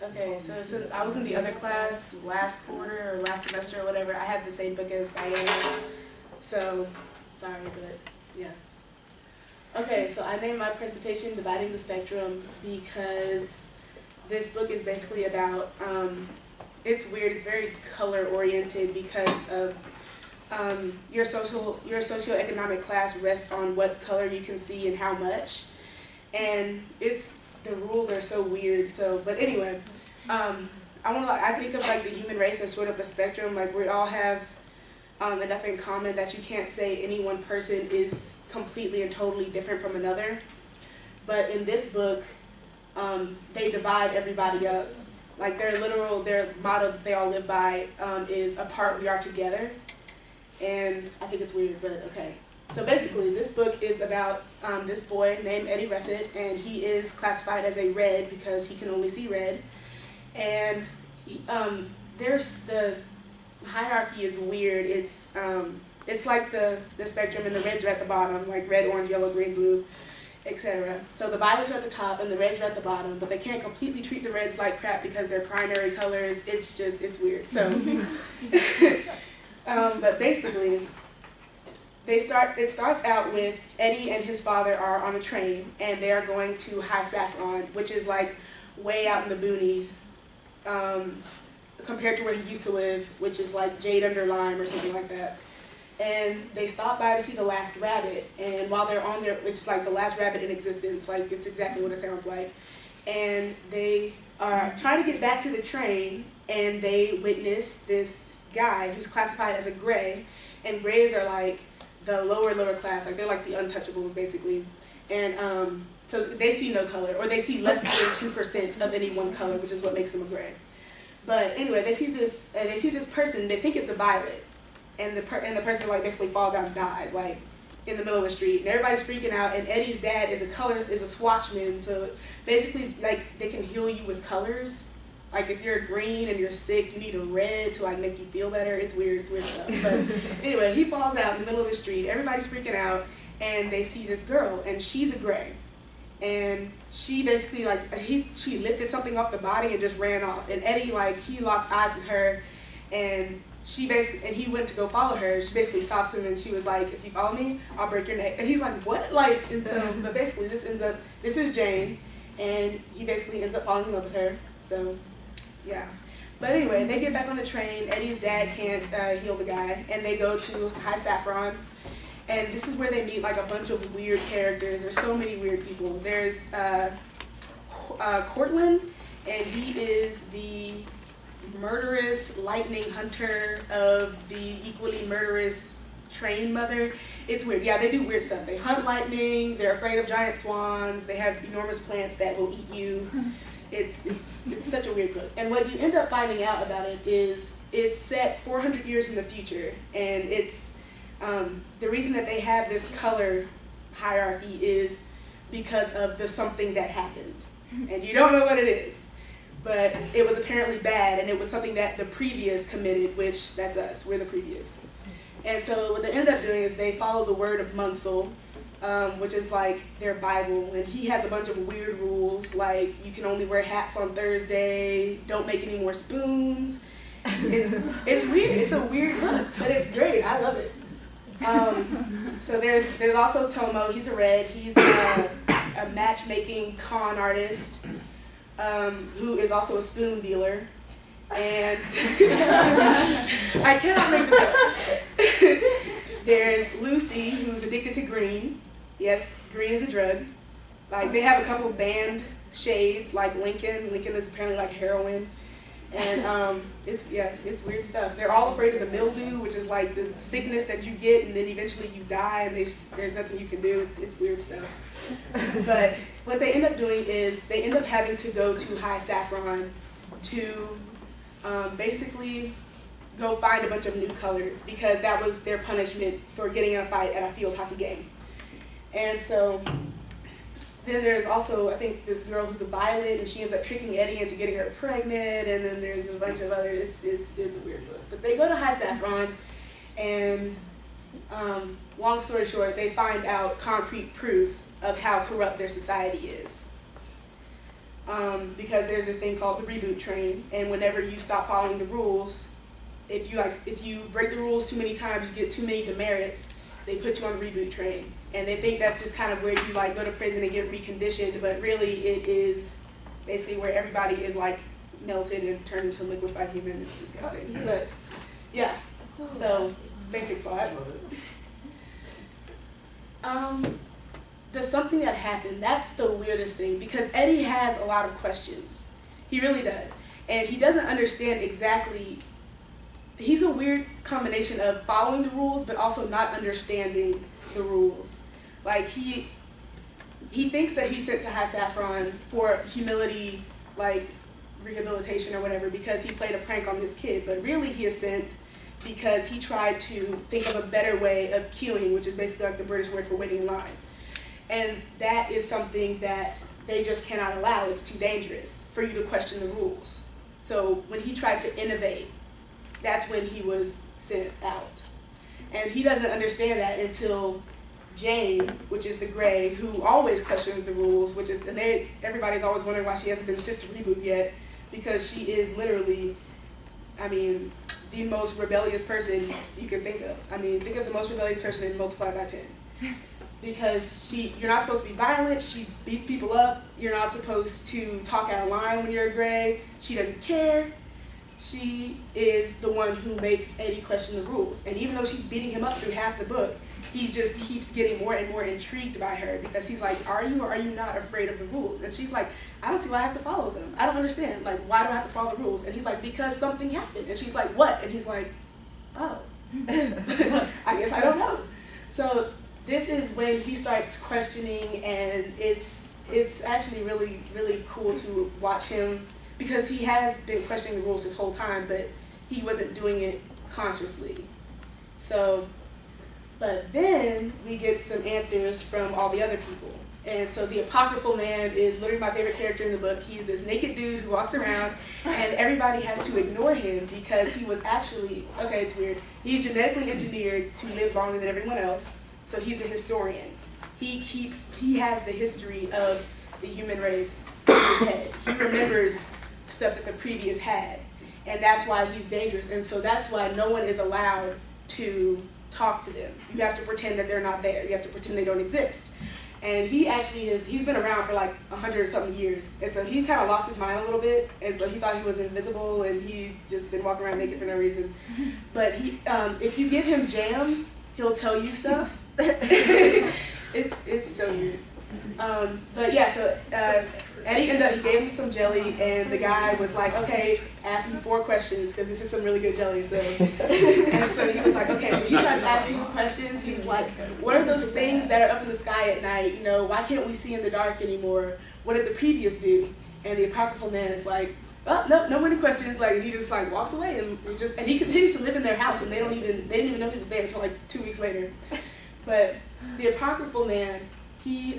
Okay, so since I was in the other class last quarter or last semester or whatever, I had the same book as Diana. So, sorry, but yeah. Okay, so I named my presentation Dividing the Spectrum because this book is basically about, it's weird, it's very color oriented because of your socioeconomic class rests on what color you can see and how much. And the rules are so weird. So, but anyway, I think of like the human race as sort of a spectrum. Like we all have enough in common that you can't say any one person is completely and totally different from another. But in this book, they divide everybody up. Like their motto that they all live by is "Apart we are together," and I think it's weird, but okay. So basically, this book is about this boy named Eddie Russet, and he is classified as a red because he can only see red. And there's the hierarchy is weird. It's like the spectrum, and the reds are at the bottom, like red, orange, yellow, green, blue, etc. So the violets are at the top, and the reds are at the bottom. But they can't completely treat the reds like crap because they're primary colors. It's weird. So, but basically. It starts out with Eddie and his father are on a train, and they are going to High Saffron, which is like way out in the boonies, compared to where he used to live, which is like Jade Under Lime or something like that. And they stop by to see the last rabbit, and while they're on there, it's like the last rabbit in existence, like it's exactly what it sounds like. And they are trying to get back to the train, and they witness this guy who's classified as a gray, and grays are like the lower class, like they're like the untouchables basically. And so they see no color, or they see less than 2% of any one color, which is what makes them a gray. But anyway, they see this person, they think it's a violet, and the person like basically falls out and dies, like in the middle of the street, and everybody's freaking out. And Eddie's dad is a swatchman, so basically like they can heal you with colors. Like if you're green and you're sick, you need a red to like make you feel better. It's weird stuff. But anyway, he falls out in the middle of the street. Everybody's freaking out, and they see this girl, and she's a gray. And she basically she lifted something off the body and just ran off. And Eddie he locked eyes with her, and he went to go follow her. She basically stops him, and she was like, "If you follow me, I'll break your neck." And he's like, "What?" And so, but basically this is Jane, and he basically ends up falling in love with her. So. Yeah, but anyway, they get back on the train. Eddie's dad can't heal the guy, and they go to High Saffron, and this is where they meet like a bunch of weird characters. There's so many weird people. There's Cortland, and he is the murderous lightning hunter of the equally murderous train mother. It's weird. Yeah, they do weird stuff. They hunt lightning. They're afraid of giant swans. They have enormous plants that will eat you. It's such a weird book. And what you end up finding out about it is it's set 400 years in the future, and it's the reason that they have this color hierarchy is because of the something that happened, and you don't know what it is, but it was apparently bad, and it was something that the previous committed, which that's us, we're the previous. And so what they ended up doing is they follow the word of Munsell, which is like their Bible, and he has a bunch of weird rules, like you can only wear hats on Thursday, don't make any more spoons. It's weird. It's a weird book, but it's great. I love it. So there's also Tomo. He's a red. He's a matchmaking con artist who is also a spoon dealer, and I cannot make this up. There's Lucy, who's addicted to green. Yes, green is a drug. Like they have a couple of banned shades, like Lincoln. Lincoln is apparently like heroin, and it's weird stuff. They're all afraid of the mildew, which is like the sickness that you get, and then eventually you die, and there's nothing you can do. It's weird stuff. But what they end up doing is they end up having to go to High Saffron to basically go find a bunch of new colors, because that was their punishment for getting in a fight at a field hockey game. And so then there's also, I think, this girl who's a violet, and she ends up tricking Eddie into getting her pregnant, and then there's a bunch of other, it's a weird book. But they go to High Saffron, and long story short, they find out concrete proof of how corrupt their society is. because there's this thing called the reboot train, and whenever you stop following the rules, if you break the rules too many times, you get too many demerits, they put you on the reboot train. And they think that's just kind of where you like go to prison and get reconditioned, but really it is basically where everybody is like melted and turned into liquefied human. It's disgusting. But yeah, so basic plot. There's something that happened. That's the weirdest thing, because Eddie has a lot of questions. He really does. And he doesn't understand exactly. He's a weird combination of following the rules but also not understanding the rules. Like he thinks that he's sent to High Saffron for humility, like rehabilitation or whatever, because he played a prank on this kid, but really he is sent because he tried to think of a better way of queuing, which is basically like the British word for waiting in line. And that is something that they just cannot allow. It's too dangerous for you to question the rules. So when he tried to innovate, that's when he was sent out. And he doesn't understand that until Jane, which is the Gray, who always questions the rules, and everybody's always wondering why she hasn't been sent to reboot yet, because she is literally, the most rebellious person you can think of. Think of the most rebellious person and multiply by 10. Because you're not supposed to be violent, she beats people up, you're not supposed to talk out of line when you're a Gray, she doesn't care. She is the one who makes Eddie question the rules. And even though she's beating him up through half the book, he just keeps getting more and more intrigued by her, because he's like, are you or are you not afraid of the rules? And she's like, I don't see why I have to follow them. I don't understand. Like, why do I have to follow the rules? And he's like, because something happened. And she's like, what? And he's like, oh, I guess I don't know. So this is when he starts questioning, and it's actually really, really cool to watch him, because he has been questioning the rules this whole time, but he wasn't doing it consciously. So, but then we get some answers from all the other people. And so the Apocryphal Man is literally my favorite character in the book. He's this naked dude who walks around, and everybody has to ignore him because he was actually, okay, it's weird, he's genetically engineered to live longer than everyone else. So he's a historian. He has the history of the human race in his head. He remembers stuff that the previous had, and that's why he's dangerous. And so that's why no one is allowed to talk to them. You have to pretend that they're not there. You have to pretend they don't exist. And he actually he's been around for like 100-something years, and so he kind of lost his mind a little bit, and so he thought he was invisible, and he just been walking around naked for no reason. But if you give him jam, he'll tell you stuff. It's so weird. But yeah, so Eddie he gave him some jelly, and the guy was like, okay, ask me 4 questions, because this is some really good jelly. So, and so he was like, okay, so he starts asking him questions. He's like, what are those things that are up in the sky at night? Why can't we see in the dark anymore? What did the previous do? And the Apocryphal Man is like, oh, no more questions. Like, and he just like walks away, and he continues to live in their house, and they didn't even know he was there until like 2 weeks later. But the Apocryphal Man, he's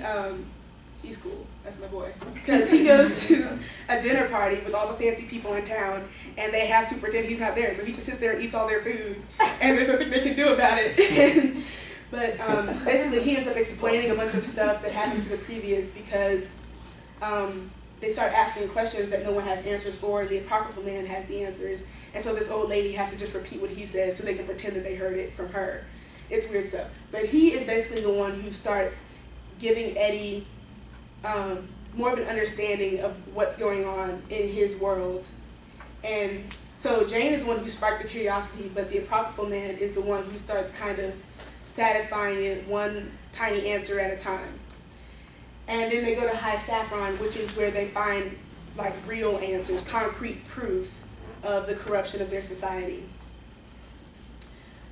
cool. That's my boy. Because he goes to a dinner party with all the fancy people in town, and they have to pretend he's not there. So he just sits there and eats all their food, and there's nothing they can do about it. But basically, he ends up explaining a bunch of stuff that happened to the previous, because they start asking questions that no one has answers for. The Apocryphal Man has the answers, and so this old lady has to just repeat what he says so they can pretend that they heard it from her. It's weird stuff. But he is basically the one who starts giving Eddie more of an understanding of what's going on in his world. And so Jane is the one who sparked the curiosity, but the Apocryphal Man is the one who starts kind of satisfying it one tiny answer at a time. And then they go to High Saffron, which is where they find like real answers, concrete proof of the corruption of their society.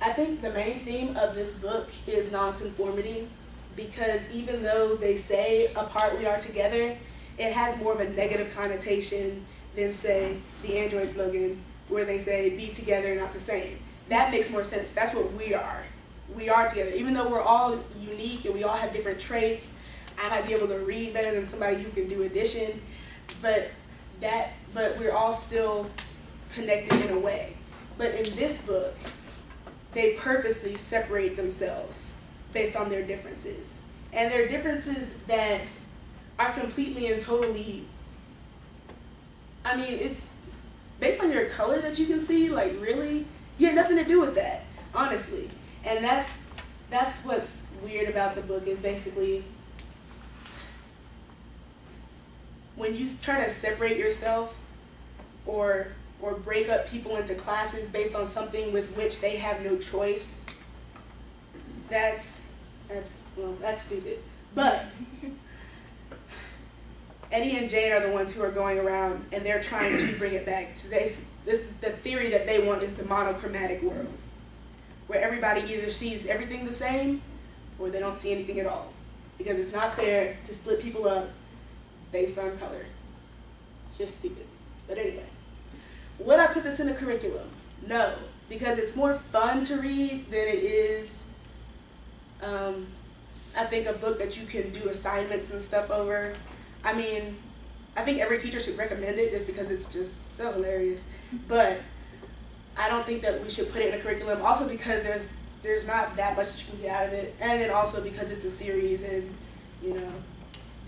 I think the main theme of this book is nonconformity, because even though they say apart we are together, it has more of a negative connotation than, say, the Android slogan, where they say be together, not the same. That makes more sense. That's what we are. We are together. Even though we're all unique and we all have different traits, I might be able to read better than somebody who can do addition, but we're all still connected in a way. But in this book, they purposely separate themselves based on their differences. And they're differences that are completely and totally I mean, it's based on your color that you can see, like really, you had nothing to do with that, honestly. And that's what's weird about the book is basically when you try to separate yourself or break up people into classes based on something with which they have no choice, that's stupid. But Eddie and Jane are the ones who are going around and they're trying to bring it back. So the theory that they want is the monochromatic world, where everybody either sees everything the same or they don't see anything at all. Because it's not fair to split people up based on color. It's just stupid. But anyway, would I put this in the curriculum? No, because it's more fun to read than it is, I think, a book that you can do assignments and stuff over. I mean, I think every teacher should recommend it just because it's just so hilarious. But I don't think that we should put it in a curriculum. Also because there's not that much that you can get out of it, and then also because it's a series and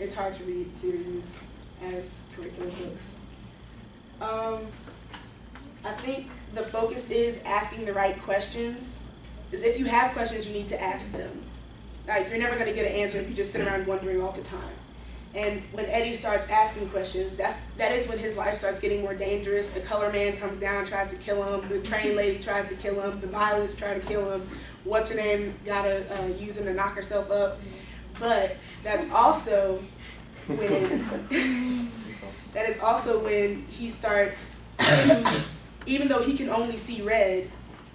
it's hard to read series as curriculum books. I think the focus is asking the right questions. Is if you have questions, you need to ask them. Like, you're never going to get an answer if you just sit around wondering all the time. And when Eddie starts asking questions, that is when his life starts getting more dangerous. The color man comes down, tries to kill him. The train lady tries to kill him. The violets try to kill him. What's her name? Gotta use him to knock herself up. But that's also when he starts to, even though he can only see red,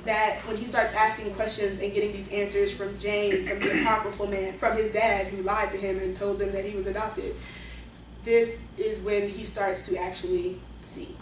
that when he starts asking questions and getting these answers from Jane, from the apocryphal man, from his dad who lied to him and told him that he was adopted, this is when he starts to actually see.